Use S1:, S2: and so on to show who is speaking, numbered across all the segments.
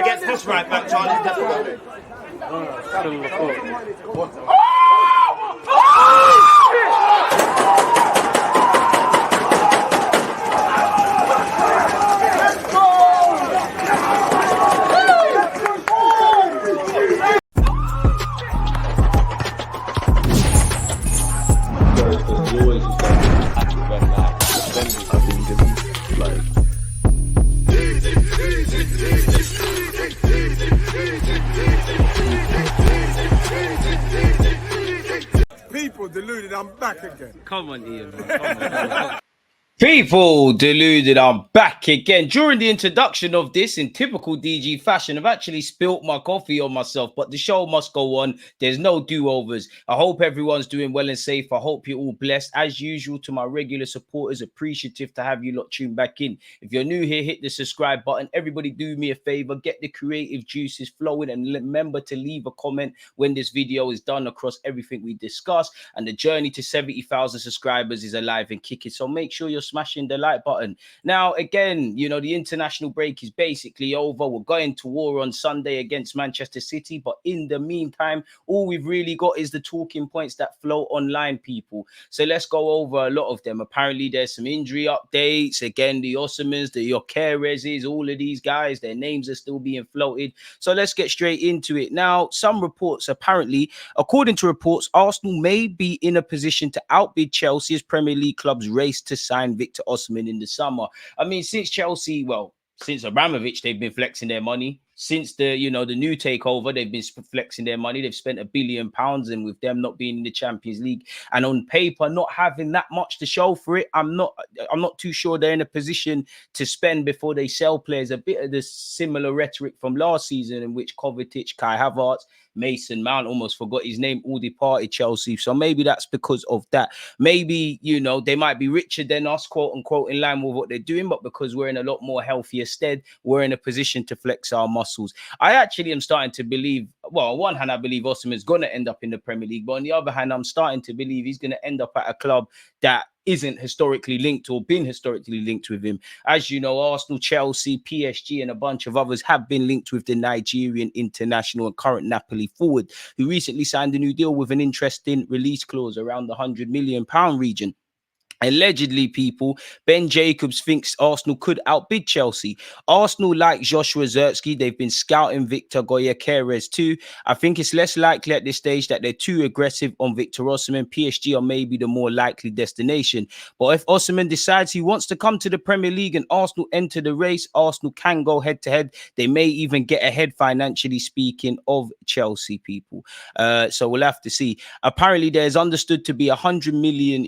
S1: Against this right back, Charlie.
S2: People deluded, I'm back again.
S3: Come on, Ian. Man. Come on. People deluded, I'm back again. During the introduction of this, in typical DG fashion, I've actually spilt my coffee on myself, but the show must go on. There's no do-overs. I hope everyone's doing well and safe. I hope you're all blessed. As usual, to my regular supporters, appreciative to have you lot tuned back in. If you're new here, hit the subscribe button. Everybody do me a favor, get the creative juices flowing, and remember to leave a comment when this video is done across everything we discuss. And the journey to 70,000 subscribers is alive and kicking, so make sure you're smashing the like button. Now, again, you know, the international break is basically over. We're going to war on Sunday against Manchester City, but in the meantime, all we've really got is the talking points that flow online, people. So let's go over a lot of them. Apparently, there's some injury updates. Again, the Osmans, the Yokerezes, all of these guys, their names are still being floated. So let's get straight into it. Now, some reports, apparently, according to reports, Arsenal may be in a position to outbid Chelsea as Premier League clubs race to sign Victor Osimhen in the summer. I mean, since Chelsea, well, since Abramovich, they've been flexing their money. Since the new takeover, they've been flexing their money. They've spent £1 billion, and with them not being in the Champions League and on paper not having that much to show for it, I'm not too sure they're in a position to spend before they sell players. A bit of the similar rhetoric from last season, in which Kovacic, Kai Havertz, Mason Mount, almost forgot his name, all departed Chelsea. So maybe that's because of that. Maybe, you know, they might be richer than us, quote unquote, in line with what they're doing, but because we're in a lot more healthier stead, we're in a position to flex our muscles. I actually am starting to believe, well, on one hand, I believe Osimhen's going to end up in the Premier League, but on the other hand, I'm starting to believe he's going to end up at a club that isn't historically linked or been historically linked with him. As you know, Arsenal, Chelsea, PSG, and a bunch of others have been linked with the Nigerian international and current Napoli forward, who recently signed a new deal with an interesting release clause around the £100 million region. Allegedly, people, Ben Jacobs thinks Arsenal could outbid Chelsea. Arsenal like Joshua Zirkzee. They've been scouting Victor Goyacárez too. I think it's less likely at this stage that they're too aggressive on Victor Osimhen. PSG are maybe the more likely destination. But if Osimhen decides he wants to come to the Premier League and Arsenal enter the race, Arsenal can go head-to-head. They may even get ahead, financially speaking, of Chelsea, people. So we'll have to see. Apparently, there's understood to be €100 million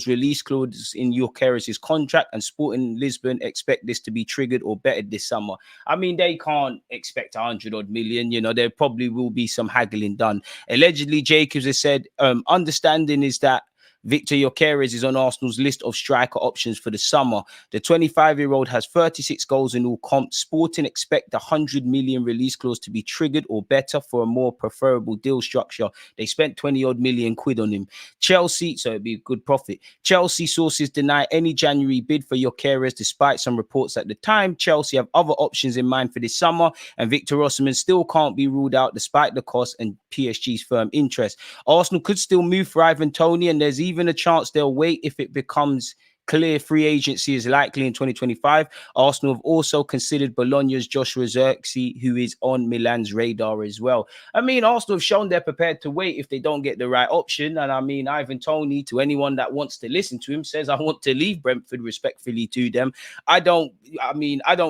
S3: release clause in Yokerez's contract, and Sporting Lisbon expect this to be triggered or bettered this summer. I mean, they can't expect 100 odd million. You know, there probably will be some haggling done. Allegedly, Jacobs has said, understanding is that Victor Yokerez is on Arsenal's list of striker options for the summer. The 25-year-old has 36 goals in all comps. Sporting expect the 100 million release clause to be triggered or better for a more preferable deal structure. They spent 20 odd million quid on him. Chelsea, so it'd be a good profit. Chelsea sources deny any January bid for Yokerez, despite some reports at the time. Chelsea have other options in mind for this summer, and Victor Osimhen still can't be ruled out despite the cost and PSG's firm interest. Arsenal could still move for Ivan Toney, and there's even a chance they'll wait if it becomes clear free agency is likely in 2025. Arsenal have also considered Bologna's Joshua Zirkzee, who is on Milan's radar as well. I mean, Arsenal have shown they're prepared to wait if they don't get the right option. And I mean, Ivan Toney, to anyone that wants to listen to him, says, I want to leave Brentford, respectfully to them. I don't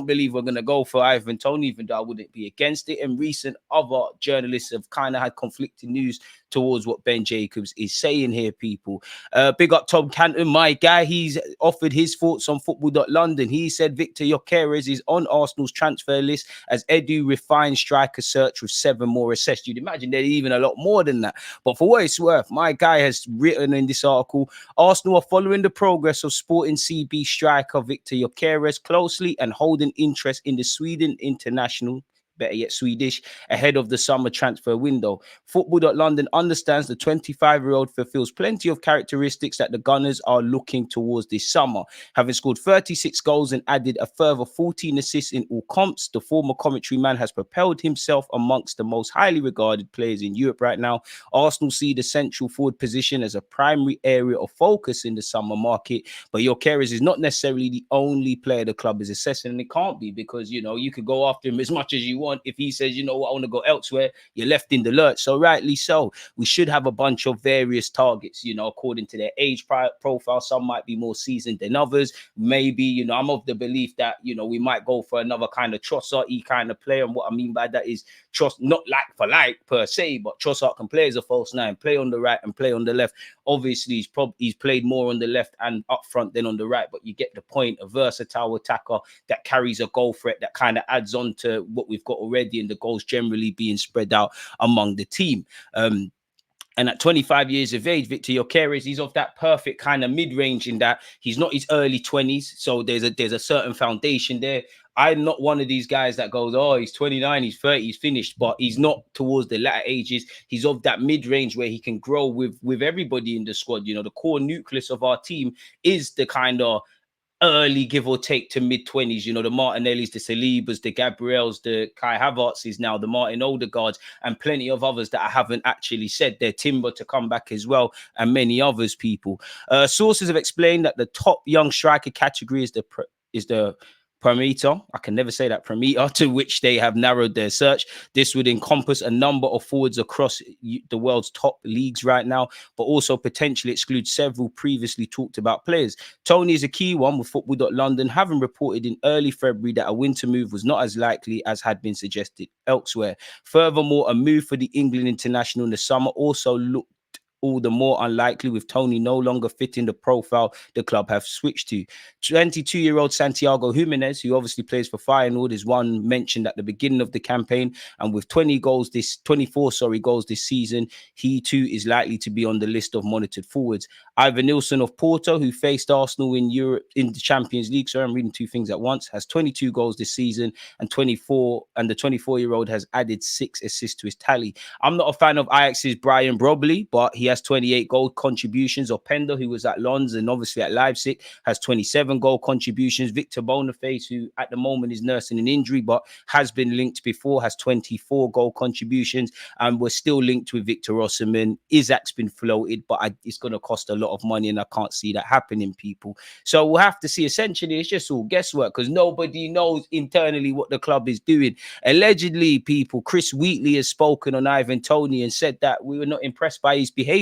S3: believe we're going to go for Ivan Toney, even though I wouldn't be against it. And recent other journalists have kind of had conflicting news towards what Ben Jacobs is saying here, people. Big up Tom Canton, my guy. He's offered his thoughts on football.london. He said Victor Yokerez is on Arsenal's transfer list as Edu refines striker search with 7 more assessed. You'd imagine there's even a lot more than that. But for what it's worth, my guy has written in this article, Arsenal are following the progress of Sporting CB striker Victor Yokerez closely and holding interest in the Sweden international better yet Swedish, ahead of the summer transfer window. Football.London understands the 25-year-old fulfills plenty of characteristics that the Gunners are looking towards this summer. Having scored 36 goals and added a further 14 assists in all comps, the former commentary man has propelled himself amongst the most highly regarded players in Europe right now. Arsenal see the central forward position as a primary area of focus in the summer market, but Gyökeres is not necessarily the only player the club is assessing, and it can't be, because you could go after him as much as you want. If he says, I want to go elsewhere, you're left in the lurch. So rightly so, we should have a bunch of various targets, according to their age profile. Some might be more seasoned than others. Maybe, I'm of the belief that, we might go for another kind of Trossard-y kind of player. And what I mean by that is not like for like per se, but Trossard can play as a false nine, play on the right and play on the left. Obviously, he's played more on the left and up front than on the right, but you get the point. A versatile attacker that carries a goal threat that kind of adds on to what we've got already, and the goals generally being spread out among the team. And at 25 years of age, Victor Gyökeres, he's of that perfect kind of mid-range in that he's not his early 20s. So there's a certain foundation there. I'm not one of these guys that goes, oh, he's 29, he's 30, he's finished, but he's not towards the latter ages. He's of that mid-range where he can grow with everybody in the squad. The core nucleus of our team is the kind of early give or take to mid-20s, the Martinellis, the Salibas, the Gabriels, the Kai Havertzes now, the Martin Odegaards, and plenty of others that I haven't actually said. They're Timber to come back as well, and many others, people. Sources have explained that the top young striker category is the parameter, I can never say that, parameter to which they have narrowed their search. This would encompass a number of forwards across the world's top leagues right now, but also potentially exclude several previously talked about players. Tony is a key one, with Football.London having reported in early February that a winter move was not as likely as had been suggested elsewhere. Furthermore, a move for the England international in the summer also looked all the more unlikely, with Tony no longer fitting the profile the club have switched to. 22-year-old Santiago Jimenez, who obviously plays for Feyenoord, is one mentioned at the beginning of the campaign, and with 24 goals this season, he too is likely to be on the list of monitored forwards. Ivan Nilsson of Porto, who faced Arsenal in Europe in the Champions League, sorry, I'm reading two things at once, has 22 goals this season, and the 24-year-old has added 6 assists to his tally. I'm not a fan of Ajax's Brian Brobbey, but he has 28 goal contributions. Openda, who was at Lons and obviously at Leipzig, has 27 goal contributions. Victor Boniface, who at the moment is nursing an injury but has been linked before, has 24 goal contributions. And we're still linked with Victor Osimhen. Isaac's been floated, but it's going to cost a lot of money, and I can't see that happening, people. So we'll have to see. Essentially, it's just all guesswork, because nobody knows internally what the club is doing. Allegedly, people, Chris Wheatley has spoken on Ivan Toney and said that we were not impressed by his behavior.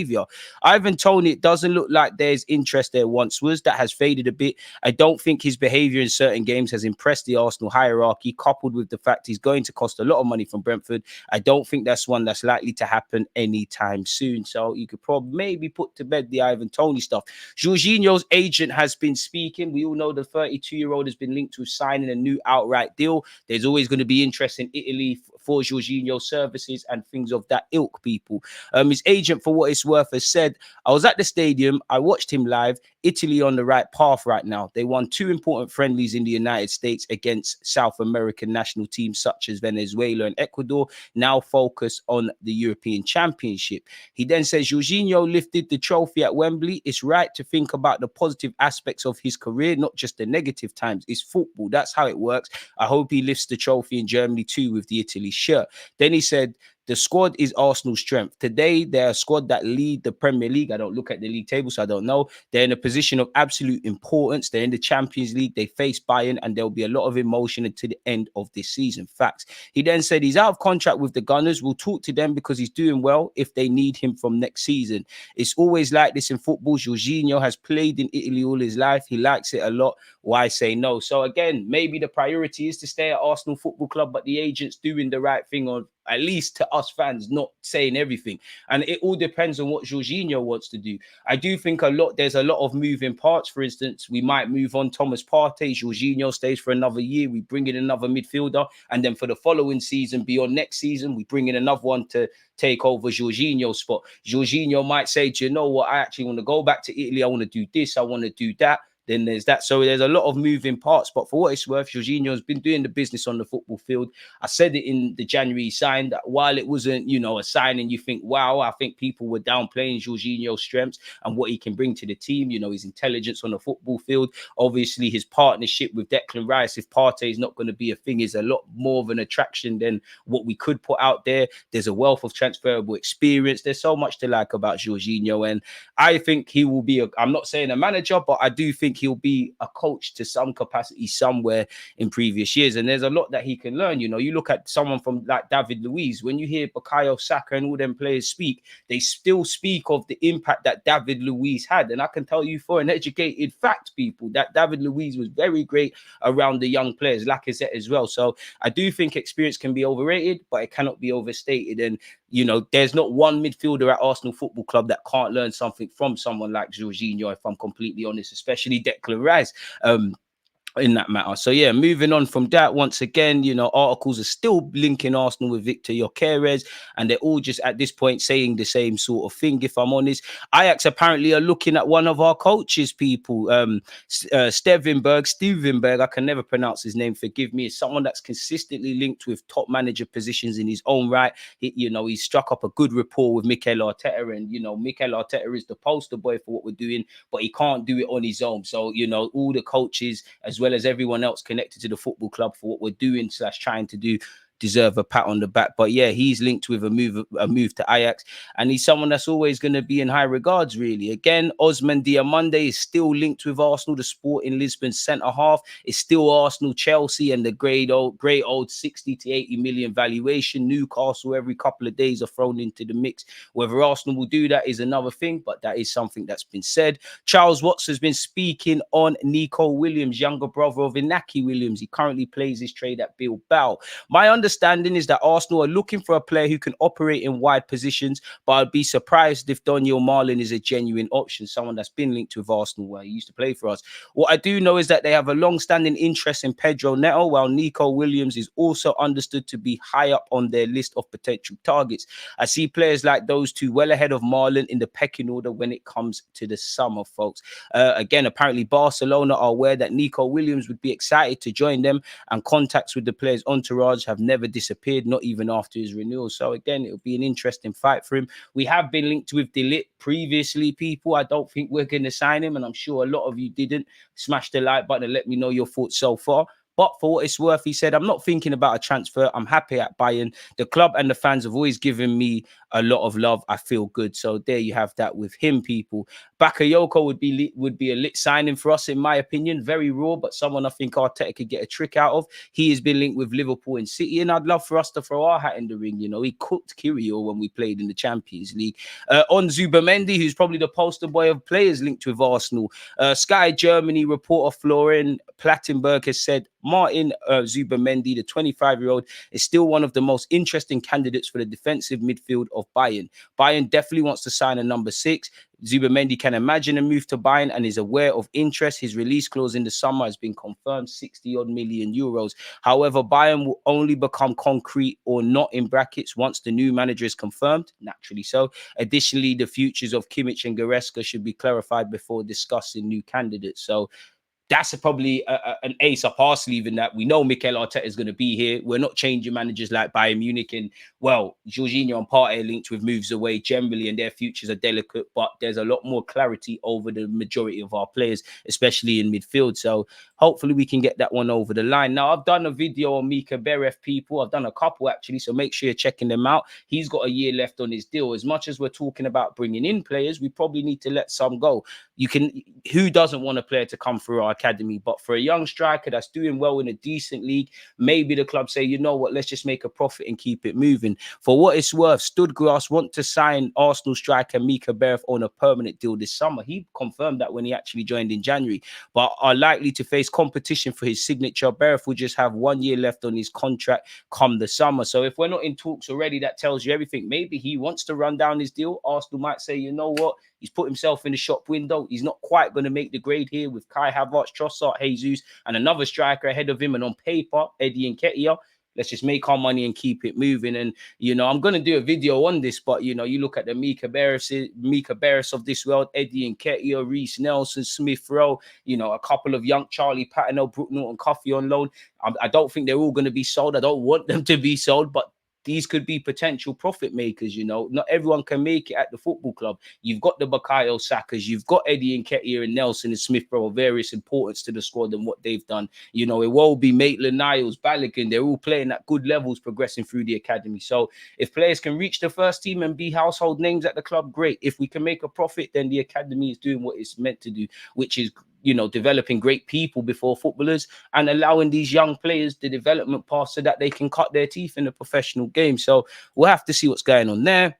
S3: Ivan Toney, it doesn't look like there's interest there once was. That has faded a bit. I don't think his behavior in certain games has impressed the Arsenal hierarchy, coupled with the fact he's going to cost a lot of money from Brentford. I don't think that's one that's likely to happen anytime soon. So you could probably maybe put to bed the Ivan Toney stuff. Jorginho's agent has been speaking. We all know the 32-year-old has been linked to signing a new outright deal. There's always going to be interest in Italy for Jorginho services and things of that ilk, people. His agent, for what it's worth, has said, I was at the stadium, I watched him live. Italy on the right path right now. They won 2 important friendlies in the United States against South American national teams such as Venezuela and Ecuador, now focus on the European Championship. He then says, Jorginho lifted the trophy at Wembley. It's right to think about the positive aspects of his career, not just the negative times. It's football. That's how it works. I hope he lifts the trophy in Germany too with the Italy shirt. Then he said, the squad is Arsenal's strength. Today, they're a squad that lead the Premier League. I don't look at the league table, so I don't know. They're in a position of absolute importance. They're in the Champions League. They face Bayern, and there'll be a lot of emotion until the end of this season. Facts. He then said he's out of contract with the Gunners. We'll talk to them because he's doing well if they need him from next season. It's always like this in football. Jorginho has played in Italy all his life. He likes it a lot. Why say no? So again, maybe the priority is to stay at Arsenal Football Club, but the agent's doing the right thing, on at least to us fans, not saying everything. And it all depends on what Jorginho wants to do. I do think there's a lot of moving parts. For instance, we might move on Thomas Partey. Jorginho stays for another year. We bring in another midfielder. And then for the following season, beyond next season, we bring in another one to take over Jorginho's spot. Jorginho might say, do you know what? I actually want to go back to Italy. I want to do this. I want to do that. then there's that. So there's a lot of moving parts. But for what it's worth, Jorginho's been doing the business on the football field. I said it in the January sign that while it wasn't, a signing you think, wow, I think people were downplaying Jorginho's strengths and what he can bring to the team, his intelligence on the football field. Obviously, his partnership with Declan Rice, if Partey is not going to be a thing, is a lot more of an attraction than what we could put out there. There's a wealth of transferable experience. There's so much to like about Jorginho. And I think he will be, I'm not saying a manager, but I do think he'll be a coach to some capacity somewhere in previous years. And there's a lot that he can learn. You look at someone from like David Luiz, when you hear Bukayo Saka and all them players speak, they still speak of the impact that David Luiz had. And I can tell you for an educated fact, people, that David Luiz was very great around the young players, Lacazette as well. So I do think experience can be overrated, but it cannot be overstated. And there's not one midfielder at Arsenal Football Club that can't learn something from someone like Jorginho, if I'm completely honest, especially Declan Rice. In that matter. So yeah, moving on from that, once again, articles are still linking Arsenal with Victor Gyökeres, and they're all just at this point saying the same sort of thing, if I'm honest. Ajax apparently are looking at one of our coaches, people. Stevenberg, I can never pronounce his name, forgive me, is someone that's consistently linked with top manager positions in his own right. He struck up a good rapport with Mikel Arteta, and Mikel Arteta is the poster boy for what we're doing, but he can't do it on his own. So all the coaches as well as everyone else connected to the football club for what we're doing / trying to do deserve a pat on the back. But yeah, he's linked with a move to Ajax, and he's someone that's always going to be in high regards, really. Again, Osman Diomande is still linked with Arsenal. The Sporting Lisbon centre half is still Arsenal, Chelsea, and the great old 60 to 80 million valuation. Newcastle every couple of days are thrown into the mix. Whether Arsenal will do that is another thing, but that is something that's been said. Charles Watts has been speaking on Nico Williams, younger brother of Inaki Williams. He currently plays his trade at Bilbao. My understanding is that Arsenal are looking for a player who can operate in wide positions, but I'd be surprised if Daniel Marlin is a genuine option, someone that's been linked with Arsenal where he used to play for us. What I do know is that they have a long-standing interest in Pedro Neto, while Nico Williams is also understood to be high up on their list of potential targets. I see players like those two well ahead of Marlin in the pecking order when it comes to the summer, folks. Again, apparently Barcelona are aware that Nico Williams would be excited to join them, and contacts with the player's entourage have never disappeared, not even after his renewal. So again, it'll be an interesting fight for him. We have been linked with Ligt previously, people. I don't think we're going to sign him, and I'm sure a lot of you didn't. Smash the like button and let me know your thoughts so far. But for what it's worth, he said, I'm not thinking about a transfer. I'm happy at Bayern. The club and the fans have always given me a lot of love. I feel good. So there you have that with him, people. Bakayoko would be a lit signing for us, in my opinion. Very raw, but someone I think Arteta could get a trick out of. He has been linked with Liverpool and City, and I'd love for us to throw our hat in the ring. He cooked Kyrgios when we played in the Champions League. On Zubamendi, who's probably the poster boy of players linked with Arsenal. Sky Germany reporter Florian Plattenberg has said Martin Zubamendi, the 25-year-old, is still one of the most interesting candidates for the defensive midfield of Bayern. Bayern definitely wants to sign a number 6. Zubamendi can imagine a move to Bayern and is aware of interest. His release clause in the summer has been confirmed, 60-odd million euros. However, Bayern will only become concrete or not in brackets once the new manager is confirmed, naturally so. Additionally, the futures of Kimmich and Goretzka should be clarified before discussing new candidates. So that's probably an ace up our sleeve in that we know Mikel Arteta is going to be here. We're not changing managers like Bayern Munich, and well, Jorginho and Partey are linked with moves away generally, and their futures are delicate, but there's a lot more clarity over the majority of our players, especially in midfield. So hopefully we can get that one over the line. Now, I've done a video on Mika Beref, people. I've done a couple actually, so make sure you're checking them out. He's got a year left on his deal. As much as we're talking about bringing in players, we probably need to let some go. Who doesn't want a player to come through our academy? But for a young striker that's doing well in a decent league, maybe the club say, you know what, let's just make a profit and keep it moving. For what it's worth, Stuttgart want to sign Arsenal striker Mika Beref on a permanent deal this summer. He confirmed that when he actually joined in January, but are likely to face competition for his signature. Beref will just have 1 year left on his contract come the summer. So if we're not in talks already, that tells you everything. Maybe he wants to run down his deal. Arsenal might say, you know what, he's put himself in the shop window. He's not quite going to make the grade here with Kai Havertz, Trossard, Jesus, and another striker ahead of him. And on paper, Eddie Nketiah. Let's just make our money and keep it moving. And, you know, I'm going to do a video on this, but, you know, you look at the Mika Barris of this world, Eddie Nketiah, Reece Nelson, Smith Rowe, you know, a couple of young Charlie Patino, Brook Norton Coffee on loan. I don't think they're all going to be sold. I don't want them to be sold, but these could be potential profit makers. You know, not everyone can make it at the football club. You've got the Bukayo Sakas, you've got Eddie Nketiah and Nelson and Smith Rowe of various importance to the squad and what they've done. You know, it will be Maitland Niles, Balogun. They're all playing at good levels, progressing through the academy. So if players can reach the first team and be household names at the club, great. If we can make a profit, then the academy is doing what it's meant to do, which is, you know, developing great people before footballers and allowing these young players the development path so that they can cut their teeth in the professional game. So we'll have to see what's going on there.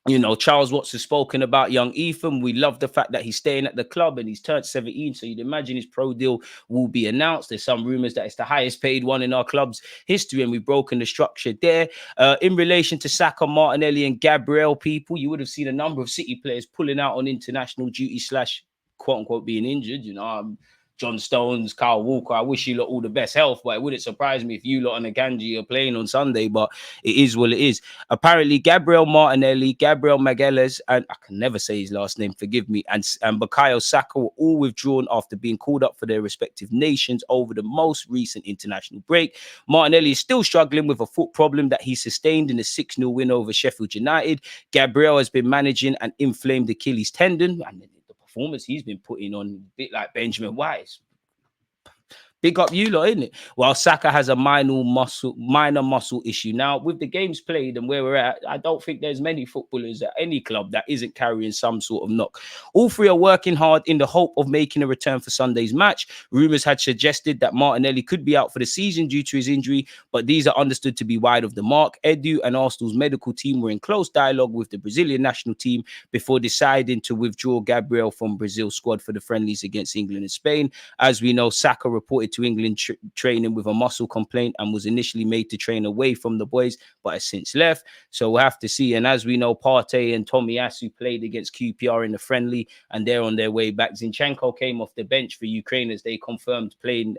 S3: You know, Charles Watts has spoken about young Ethan. We love the fact that he's staying at the club and he's turned 17. So you'd imagine his pro deal will be announced. There's some rumors that it's the highest paid one in our club's history, and we've broken the structure there. In relation to Saka, Martinelli and Gabriel, people, you would have seen a number of City players pulling out on international duty / quote unquote being injured. You know, John Stones, Kyle Walker, I wish you lot all the best health, but it wouldn't surprise me if you lot and Akanji are playing on Sunday, but it is what it is. Apparently, Gabriel Martinelli, Gabriel Magalhaes, and I can never say his last name, forgive me, and Bukayo Saka were all withdrawn after being called up for their respective nations over the most recent international break. Martinelli is still struggling with a foot problem that he sustained in a 6-0 win over Sheffield United. Gabriel has been managing an inflamed Achilles tendon, and the performance he's been putting on, a bit like Benjamin White. Big up you lot, isn't it? While Saka has a minor muscle issue. Now, with the games played and where we're at, I don't think there's many footballers at any club that isn't carrying some sort of knock. All three are working hard in the hope of making a return for Sunday's match. Rumours had suggested that Martinelli could be out for the season due to his injury, but these are understood to be wide of the mark. Edu and Arsenal's medical team were in close dialogue with the Brazilian national team before deciding to withdraw Gabriel from Brazil's squad for the friendlies against England and Spain. As we know, Saka reported to England training with a muscle complaint and was initially made to train away from the boys, but has since left. So we'll have to see. And as we know, Partey and Tomiyasu played against QPR in the friendly, and they're on their way back. Zinchenko came off the bench for Ukraine as they confirmed playing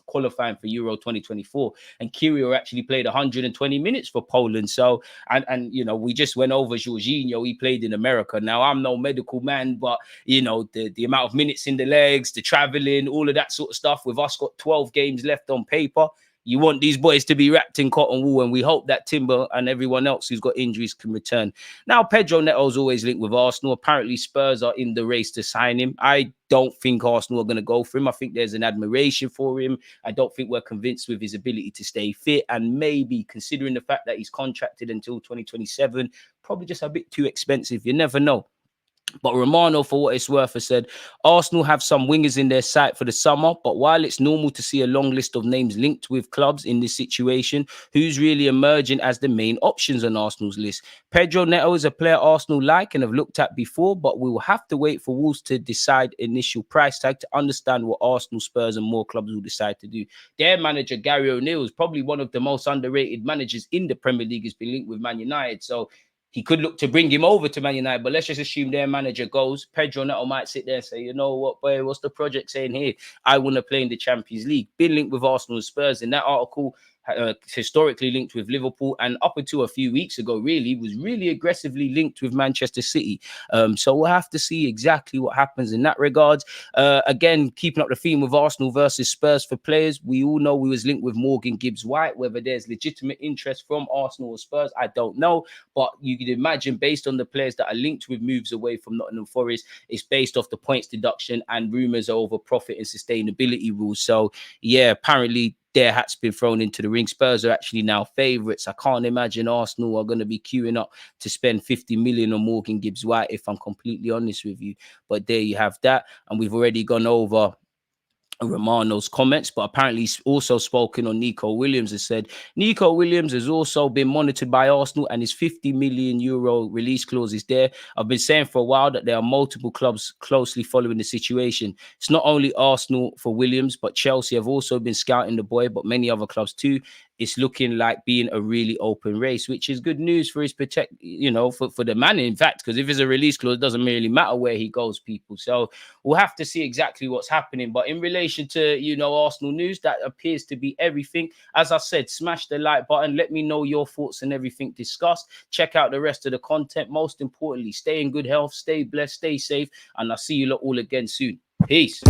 S3: qualifying for Euro 2024, and Kyrgios actually played 120 minutes for Poland. So and you know, we just went over Jorginho. He played in America. Now, I'm no medical man, but you know, the amount of minutes in the legs, the traveling, all of that sort of stuff. With us got 12 games left on paper, you want these boys to be wrapped in cotton wool, and we hope that Timber and everyone else who's got injuries can return. Now, Pedro Neto's always linked with Arsenal. Apparently, Spurs are in the race to sign him. I don't think Arsenal are going to go for him. I think there's an admiration for him. I don't think we're convinced with his ability to stay fit, and maybe considering the fact that he's contracted until 2027, probably just a bit too expensive. You never know. But Romano, for what it's worth, has said Arsenal have some wingers in their sight for the summer, but while it's normal to see a long list of names linked with clubs in this situation, who's really emerging as the main options on Arsenal's list? Pedro Neto is a player Arsenal like and have looked at before, but we will have to wait for Wolves to decide initial price tag to understand what Arsenal, Spurs and more clubs will decide to do. Their manager, Gary O'Neill, is probably one of the most underrated managers in the Premier League, has been linked with Man United. So he could look to bring him over to Man United, but let's just assume their manager goes. Pedro Neto might sit there and say, you know what, boy, what's the project saying here? I want to play in the Champions League. Been linked with Arsenal and Spurs. In that article, historically linked with Liverpool, and up until a few weeks ago, really, was really aggressively linked with Manchester City. So we'll have to see exactly what happens in that regard. Again, keeping up the theme with Arsenal versus Spurs for players, we all know we was linked with Morgan Gibbs-White. Whether there's legitimate interest from Arsenal or Spurs, I don't know. But you could imagine, based on the players that are linked with moves away from Nottingham Forest, it's based off the points deduction and rumours over profit and sustainability rules. So, yeah, apparently their hat's been thrown into the ring. Spurs are actually now favourites. I can't imagine Arsenal are going to be queuing up to spend 50 million on Morgan Gibbs-White, if I'm completely honest with you. But there you have that. And we've already gone over Romano's comments, but apparently he's also spoken on Nico Williams. Has said Nico Williams has also been monitored by Arsenal, and his 50 million euro release clause is there. I've been saying for a while that there are multiple clubs closely following the situation. It's not only Arsenal for Williams, but Chelsea have also been scouting the boy, but many other clubs too. it's looking like being a really open race, which is good news for his for the man, in fact, because if it's a release clause, it doesn't really matter where he goes, people. So we'll have to see exactly what's happening. But in relation to, Arsenal news, that appears to be everything. As I said, smash the like button. Let me know your thoughts and everything discussed. Check out the rest of the content. Most importantly, stay in good health, stay blessed, stay safe, and I'll see you all again soon. Peace.